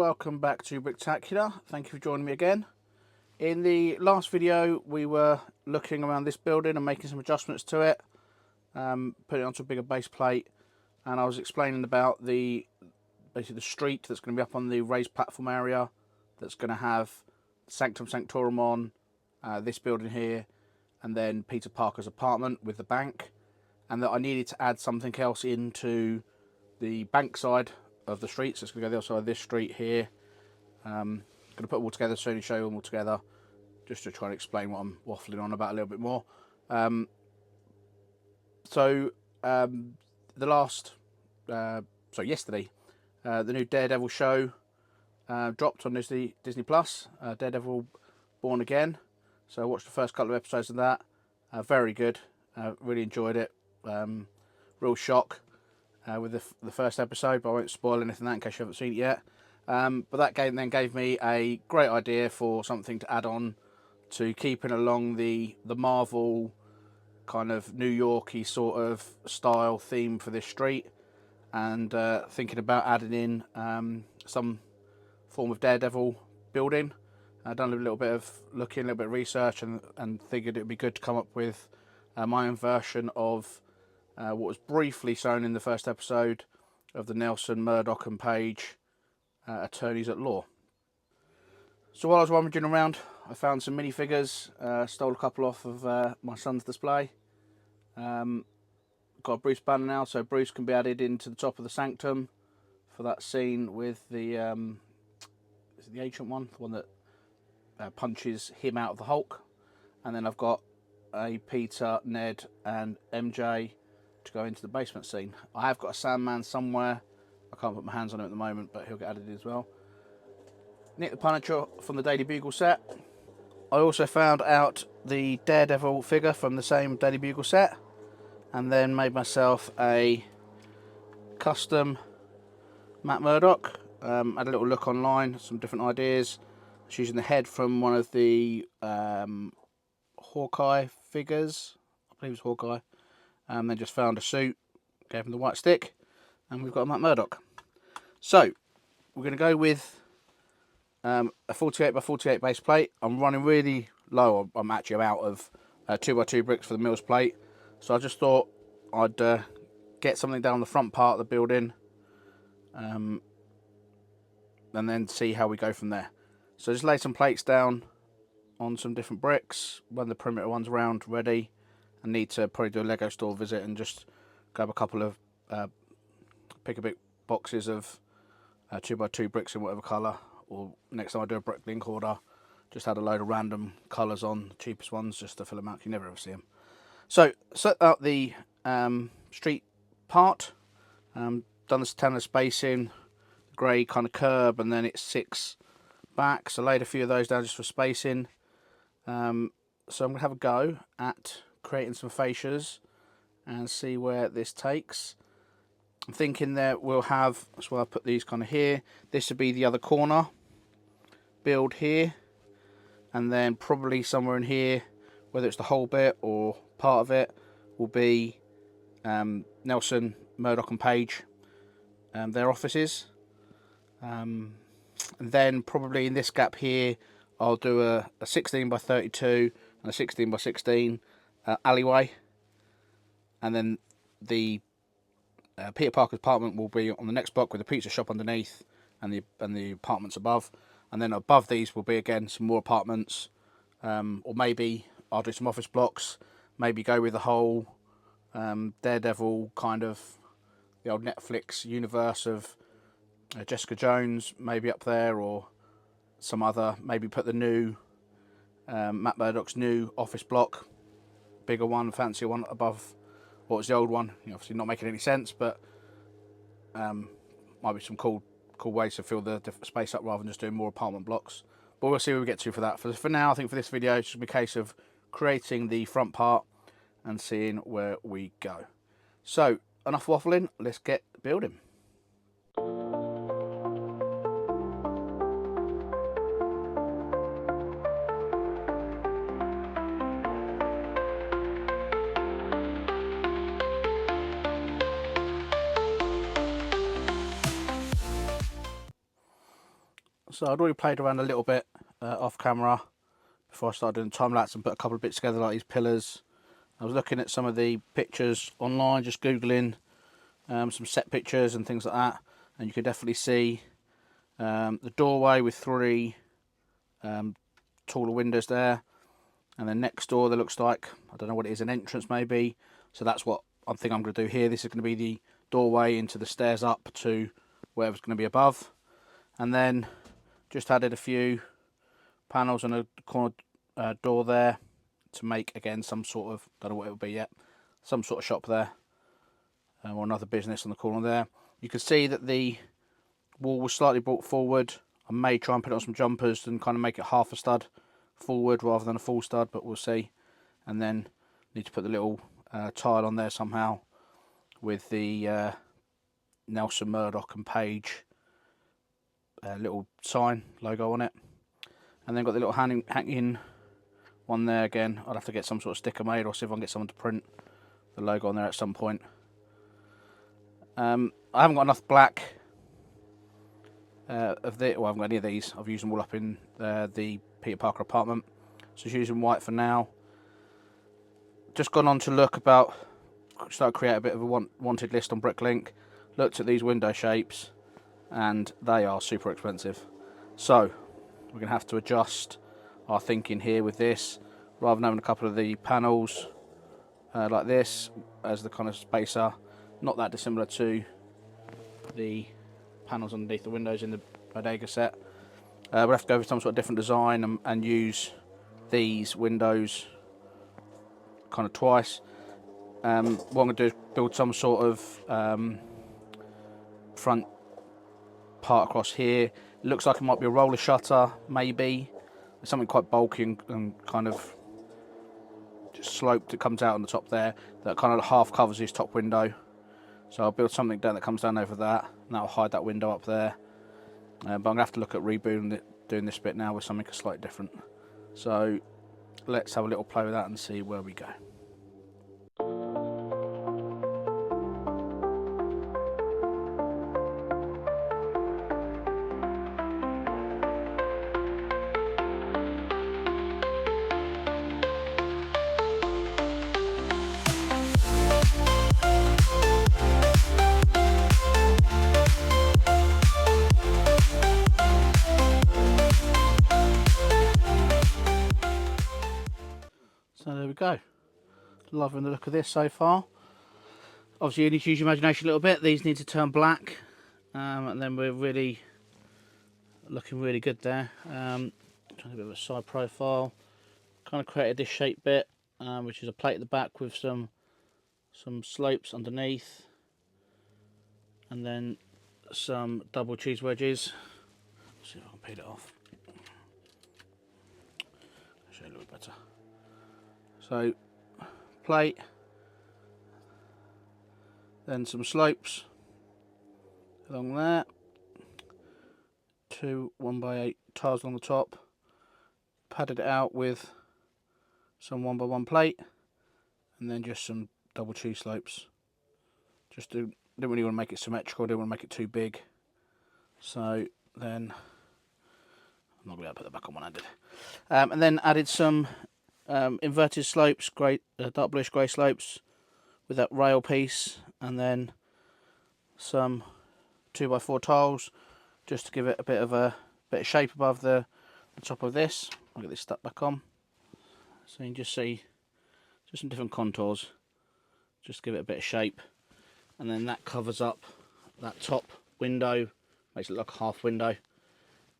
welcome back to Bricktacular. Thank you for joining me again. In the last video we were looking around this building and making some adjustments to it, putting it onto a bigger base plate, and I was explaining about basically the street that's going to be up on the raised platform area that's going to have Sanctum Sanctorum on, this building here, and then Peter Parker's apartment with the bank, and that I needed to add something else into the bank side of the street. So it's going to go the other side of this street here. Going to put them all together soon and show them all together, just to try and explain what I'm waffling on about a little bit more. Yesterday, the new Daredevil show dropped on Disney Plus, Daredevil Born Again. So I watched the first couple of episodes of that. Very good. Really enjoyed it. Real shock with the first episode, but I won't spoil anything that in case you haven't seen it yet. But that then gave me a great idea for something to add on to keeping along the Marvel kind of New Yorky sort of style theme for this street, and thinking about adding in some form of Daredevil building. I've done a little bit of looking, a little bit of research, and figured it would be good to come up with my own version of what was briefly shown in the first episode of the Nelson, Murdock and Page attorneys at law. So while I was rummaging around, I found some minifigures, stole a couple off of my son's display. Got a Bruce banner now, so Bruce can be added into the top of the sanctum for that scene with the is it the ancient one, the one that punches him out of the Hulk. And then I've got a Peter, Ned and MJ to go into the basement scene. I have got a Sandman somewhere. I can't put my hands on him at the moment, but he'll get added as well. Nick the Punisher from the Daily Bugle set. I also found out the Daredevil figure from the same Daily Bugle set, and then made myself a custom Matt Murdock. Had a little look online, some different ideas. I was using the head from one of the Hawkeye figures. I believe it's Hawkeye. Then just found a suit, gave him the white stick, and we've got a Matt Murdock. So we're going to go with a 48 by 48 base plate. I'm running really low. I'm actually out of 2x2 bricks for the Mills plate, so I just thought I'd get something down the front part of the building, and then see how we go from there. So just lay some plates down on some different bricks, run the perimeter ones around ready. I need to probably do a Lego store visit and just grab a couple of pick-a-bit boxes of 2x2 bricks in whatever colour, or next time I do a brick link order, just add a load of random colours on, the cheapest ones, just to fill them out. You never ever see them. So set out the street part, done the standard spacing, grey kind of curb, and then it's 6 back, so laid a few of those down just for spacing. So I'm going to have a go at creating some fascias and see where this takes. I'm thinking that we'll have, that's why I put these kind of here, this would be the other corner, build here, and then probably somewhere in here, whether it's the whole bit or part of it, will be Nelson, Murdock and Page, their offices. And then probably in this gap here, I'll do a 16 by 32 and a 16 by 16 alleyway, and then the Peter Parker's apartment will be on the next block with the pizza shop underneath and the apartments above, and then above these will be again some more apartments, or maybe I'll do some office blocks, maybe go with the whole Daredevil kind of the old Netflix universe of Jessica Jones maybe up there, or some other, maybe put the new Matt Murdock's new office block, bigger one, fancier one above what was the old one. Obviously not making any sense, but might be some cool ways to fill the different space up rather than just doing more apartment blocks. But we'll see where we get to for that. For now, I think for this video, it's just a case of creating the front part and seeing where we go. So enough waffling, let's get building. So I'd already played around a little bit off camera before I started doing time lapse and put a couple of bits together like these pillars. I was looking at some of the pictures online, just googling some set pictures and things like that, and you could definitely see the doorway with 3 taller windows there, and then next door there looks like, I don't know what it is, an entrance maybe. So that's what I think I'm going to do here. This is going to be the doorway into the stairs up to wherever's going to be above, and then just added a few panels on a corner door there to make, again, some sort of, don't know what it will be yet, some sort of shop there, or another business on the corner there. You can see that the wall was slightly brought forward. I may try and put on some jumpers and kind of make it half a stud forward rather than a full stud, but we'll see. And then need to put the little tile on there somehow with the Nelson, Murdock and Page little sign logo on it. And then got the little hanging one there again. I'll have to get some sort of sticker made or see if I can get someone to print the logo on there at some point. I haven't got enough black of the, well, I haven't got any of these. I've used them all up in the Peter Parker apartment, so just using white for now. Just gone on to look about, start to create a bit of a wanted list on Bricklink. Looked at these window shapes and they are super expensive, so we're going to have to adjust our thinking here with this. Rather than having a couple of the panels like this as the kind of spacer, not that dissimilar to the panels underneath the windows in the Bodega set. We'll have to go with some sort of different design and use these windows kind of twice. What I'm going to do is build some sort of front part across here. It looks like it might be a roller shutter, maybe. It's something quite bulky and kind of just sloped that comes out on the top there, that kind of half covers his top window. So I'll build something down that comes down over that, and that'll hide that window up there. But I'm going to have to look at rebooting it, doing this bit now with something slightly different. So let's have a little play with that and see where we go. So there we go. Loving the look of this so far. Obviously you need to use your imagination a little bit. These need to turn black, and then we're really looking really good there. Trying a bit of a side profile. Kind of created this shape bit, which is a plate at the back with some slopes underneath, and then some double cheese wedges. Let's see if I can peel it off. I'll show you a little bit better. So, plate, then some slopes along there, 2 1x8 tiles along the top, padded it out with some 1x1 plate, and then just some double cheese slopes. Didn't really want to make it symmetrical, didn't want to make it too big. So then, I'm not going to be able to put that back on one-handed. And then added some inverted slopes, dark bluish grey slopes with that rail piece, and then some 2x4 tiles just to give it a bit of shape above the top of this. I'll get this stuck back on, so you can just see just some different contours, just to give it a bit of shape. And then that covers up that top window, makes it look like a half window,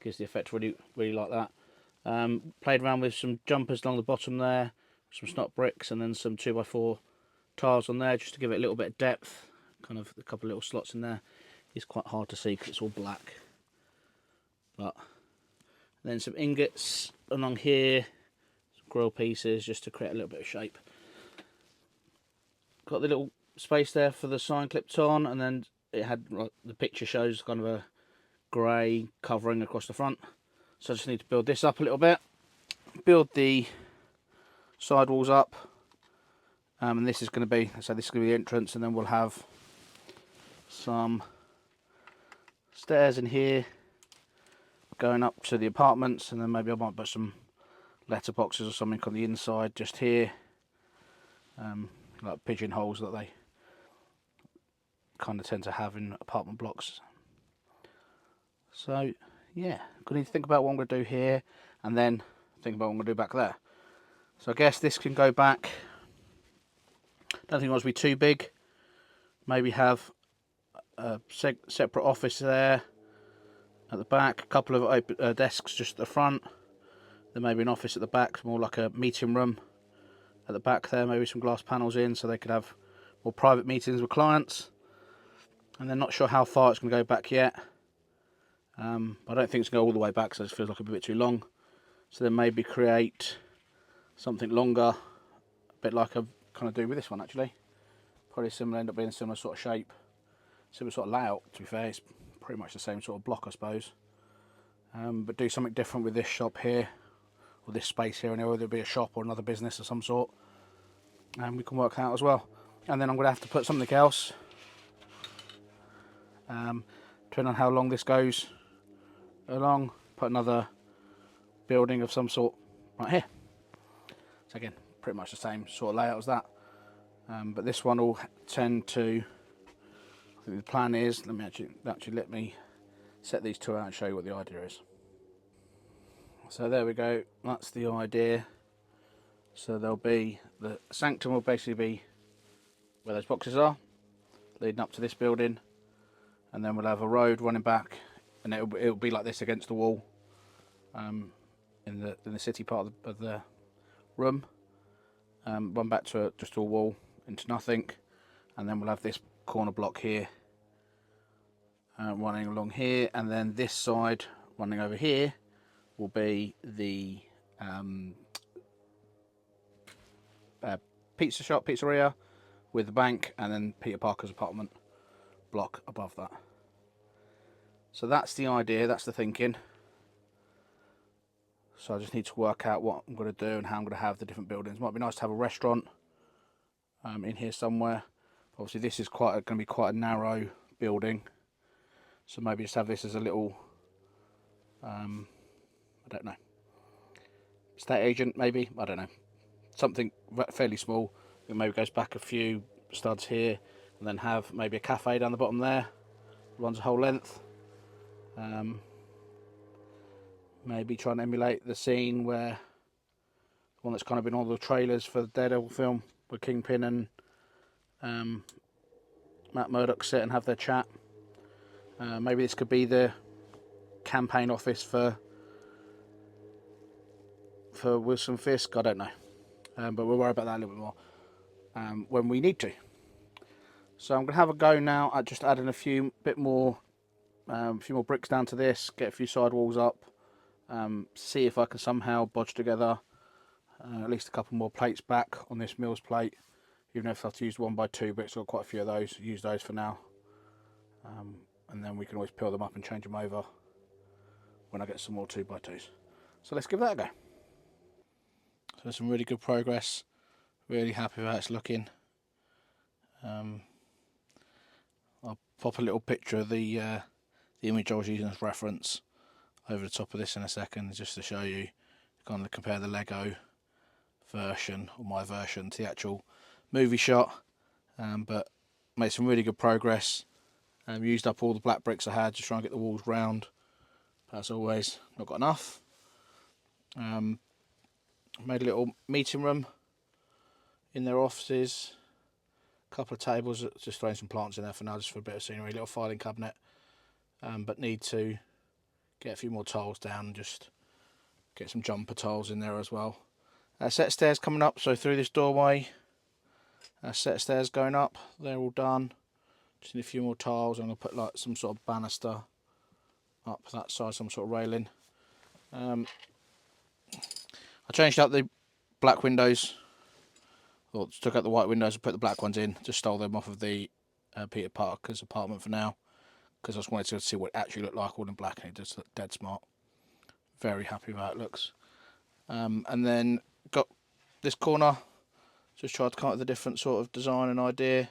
gives the effect really like that. Played around with some jumpers along the bottom there, some snot bricks, and then some 2x4 tiles on there just to give it a little bit of depth. Kind of a couple of little slots in there. It's quite hard to see because it's all black. But then some ingots along here, some grill pieces just to create a little bit of shape. Got the little space there for the sign clipped on, and then it had, the picture shows kind of a grey covering across the front. So I just need to build this up a little bit, build the sidewalls up, and this is going to be, so this is going to be the entrance, and then we'll have some stairs in here going up to the apartments, and then maybe I might put some letterboxes or something on the inside just here, like pigeonholes that they kind of tend to have in apartment blocks. So yeah, going to think about what I'm going to do here, and then think about what I'm going to do back there. So I guess this can go back. Don't think it wants to be too big. Maybe have a separate office there at the back, a couple of open, desks just at the front, then maybe an office at the back, more like a meeting room at the back there, maybe some glass panels in so they could have more private meetings with clients. And they're not sure how far it's going to go back yet. I don't think it's going to go all the way back, so it feels like a bit too long. So then maybe create something longer, a bit like I kind of do with this one actually. Probably similar, end up being a similar sort of shape, similar sort of layout. To be fair, it's pretty much the same sort of block, I suppose. But do something different with this shop here, or this space here, and whether it be a shop or another business of some sort. And we can work that out as well. And then I'm going to have to put something else, depending on how long this goes along, put another building of some sort right here. So again, pretty much the same sort of layout as that. But this one will tend to, I think the plan is, let me set these two out and show you what the idea is. So there we go, that's the idea. So there'll be, the sanctum will basically be where those boxes are, leading up to this building, and then we'll have a road running back, and it'll be like this against the wall, in the city part of the room. Run back to just a wall into nothing, and then we'll have this corner block here running along here, and then this side running over here will be the pizzeria with the bank, and then Peter Parker's apartment block above that. So that's the idea, that's the thinking. So I just need to work out what I'm going to do and how I'm going to have the different buildings. Might be nice to have a restaurant in here somewhere. Obviously this is going to be quite a narrow building, so maybe just have this as a little, I don't know, estate agent maybe, I don't know, something fairly small. It maybe goes back a few studs here, and then have maybe a cafe down the bottom there, runs a whole length. Maybe try and emulate the scene where, the one that's kind of been on all the trailers for the Daredevil film, where Kingpin and Matt Murdock sit and have their chat. Maybe this could be the campaign office for Wilson Fisk, I don't know. But we'll worry about that a little bit more when we need to. So I'm going to have a go now at just adding a few more bricks down to this, get a few side walls up, see if I can somehow bodge together at least a couple more plates back on this Mills plate, even if I have to use 1x2 bricks. I've got quite a few of those, use those for now, and then we can always peel them up and change them over when I get some more 2x2s. So let's give that a go. So some really good progress, really happy with how it's looking. I'll pop a little picture of the image I was using as reference over the top of this in a second, just to show you, kind of compare the Lego version, or my version, to the actual movie shot. But made some really good progress. Used up all the black bricks I had, just trying to get the walls round. As always, not got enough. Made a little meeting room in their offices. A couple of tables, just throwing some plants in there for now, just for a bit of scenery. Little filing cabinet. But need to get a few more tiles down and just get some jumper tiles in there as well. Set of stairs coming up, so through this doorway, set of stairs going up, they're all done. Just need a few more tiles. I'm going to put like some sort of banister up that side, some sort of railing. I changed out the black windows, or took out the white windows and put the black ones in. Just stole them off of the Peter Parker's apartment for now, because I just wanted to see what it actually looked like all in black, and it just looked dead smart. Very happy with how it looks. And then got this corner, just tried to come up with a different sort of design and idea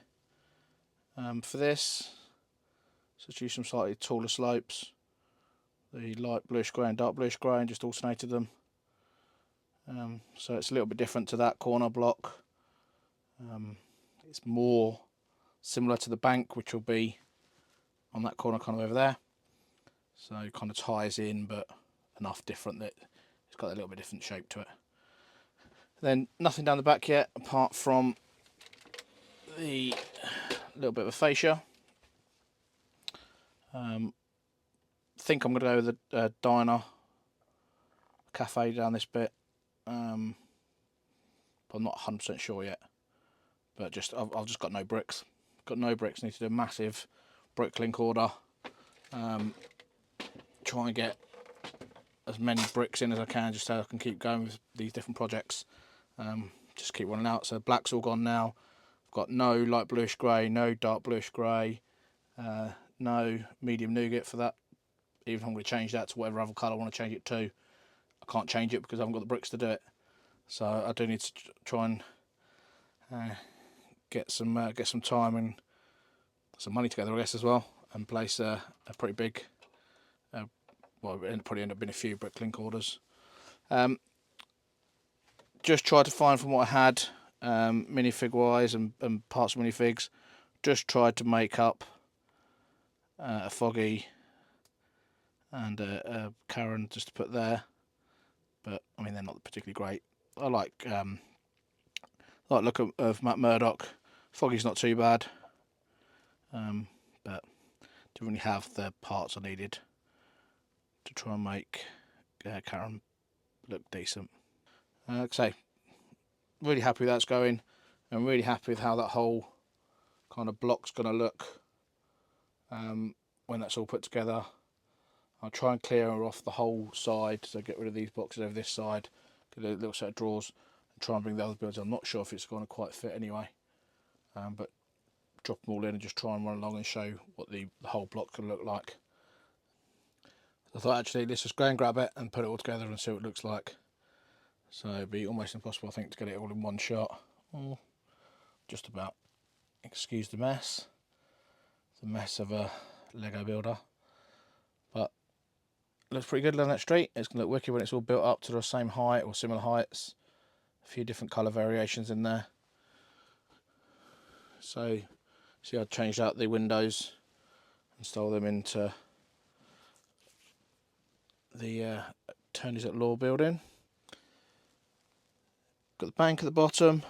for this. So just use some slightly taller slopes the light bluish grey and dark bluish grey, and just alternated them. So it's a little bit different to that corner block. It's more similar to the bank, which will be on that corner kind of over there. So it kind of ties in, but enough different that it's got a little bit different shape to it. Then nothing down the back yet, apart from the little bit of a fascia. Think I'm going to go with a diner, cafe down this bit. But I'm not 100% sure yet. But I've just got no bricks. Got no bricks. Need to do a massive bricklink order. Try and get as many bricks in as I can, just so I can keep going with these different projects. Just keep running out. So black's all gone now. I've got no light bluish grey, no dark bluish grey, no medium nougat for that. Even if I'm going to change that to whatever other colour I want to change it to, I can't change it because I haven't got the bricks to do it. So I do need to try and get some time and some money together, I guess, as well, and place a pretty big. Well, it'll probably end up being a few bricklink orders. Just tried to find from what I had, minifig wise and parts of minifigs. Just tried to make up a Foggy and a Karen just to put there, but I mean they're not particularly great. I like the look of Matt Murdock. Foggy's not too bad, but didn't really have the parts I needed to try and make Karen look decent. Like I say, really happy with that's going. I'm really happy with how that whole kind of block's going to look when that's all put together. I'll try and clear off the whole side, so get rid of these boxes over this side, get a little set of drawers, and try and bring the other builds. I'm not sure if it's going to quite fit anyway, but drop them all in and just try and run along and show what the whole block could look like. I thought actually let's just go and grab it and put it all together and see what it looks like. So it'd be almost impossible, I think, to get it all in one shot. Or just about. Excuse the mess. The mess of a Lego builder. But it looks pretty good along that street. It's going to look wicked when it's all built up to the same height or similar heights. A few different colour variations in there. So, see, I changed out the windows and stole them into the Tony's at Law building. Got the bank at the bottom,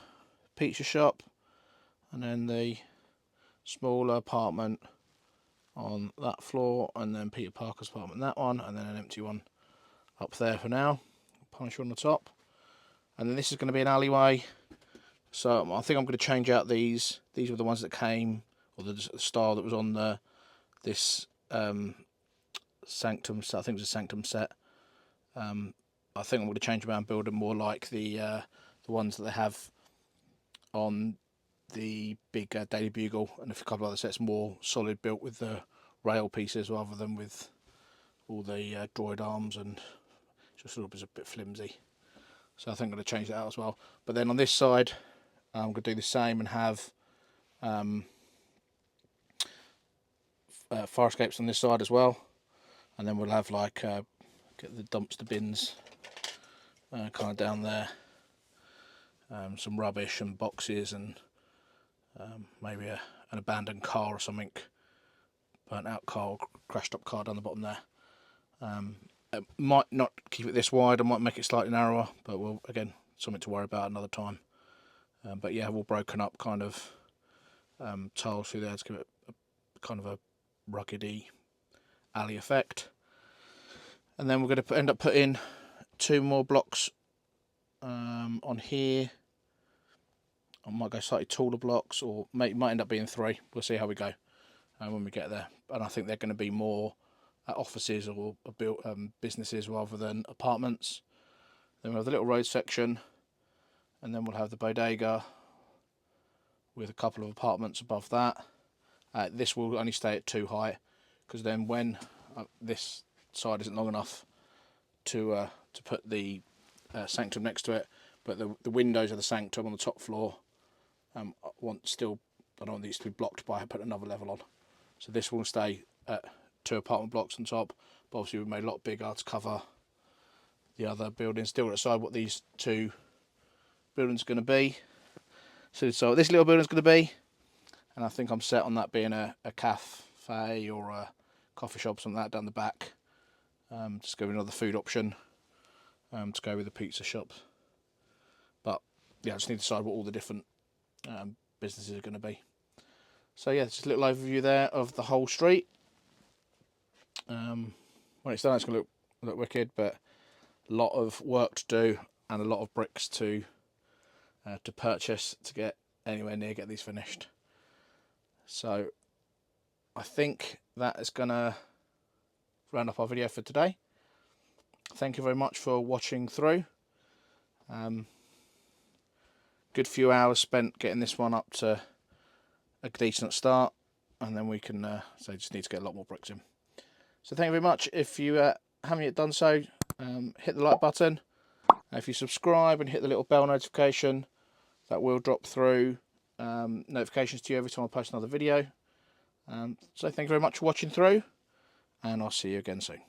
pizza shop, and then the smaller apartment on that floor, and then Peter Parker's apartment that one, and then an empty one up there for now. Punisher on the top, and then this is going to be an alleyway. So I think I'm going to change out these. These were the ones that came, or the style that was on this Sanctum set. I think it was a Sanctum set. I think I'm going to change them around and build them more like the ones that they have on the big Daily Bugle, and a couple of other sets more solid, built with the rail pieces rather than with all the droid arms, and just a little bit flimsy. So I think I'm going to change that out as well. But then on this side, I'm going to do the same and have fire escapes on this side as well, and then we'll have like get the dumpster bins kind of down there, some rubbish and boxes, and maybe an abandoned car or something, burnt out car or crashed up car down the bottom there. It might not keep it this wide, I might make it slightly narrower, but we'll, again, something to worry about another time. But yeah, all broken up kind of tiles through there to give it a kind of a ruggedy alley effect. And then we're going to end up putting 2 more blocks on here. I might go slightly taller blocks, or might end up being 3. We'll see how we go when we get there. And I think they're going to be more offices or built businesses rather than apartments. Then we'll have the little road section, and then we'll have the bodega with a couple of apartments above that. This will only stay at 2 height, because then when this side isn't long enough to put the sanctum next to it, but the windows of the sanctum on the top floor, I don't want these to be blocked by putting another level on. So this will stay at 2 apartment blocks on top, but obviously we've made a lot bigger to cover the other buildings. Still got to decide what these 2 buildings are going to be. So this little building's going to be, and I think I'm set on that being a cafe or a coffee shop, something like that down the back. Just go with another food option to go with the pizza shop. But yeah, I just need to decide what all the different businesses are going to be. So yeah, just a little overview there of the whole street. When it's done, it's going to look wicked, but a lot of work to do and a lot of bricks to purchase to get anywhere near get these finished. So I think that is going to round up our video for today. Thank you very much for watching through. Good few hours spent getting this one up to a decent start, and then we can so just need to get a lot more bricks in. So thank you very much. If you haven't yet done so, hit the like button. If you subscribe and hit the little bell notification, that will drop through notifications to you every time I post another video. So thank you very much for watching through, and I'll see you again soon.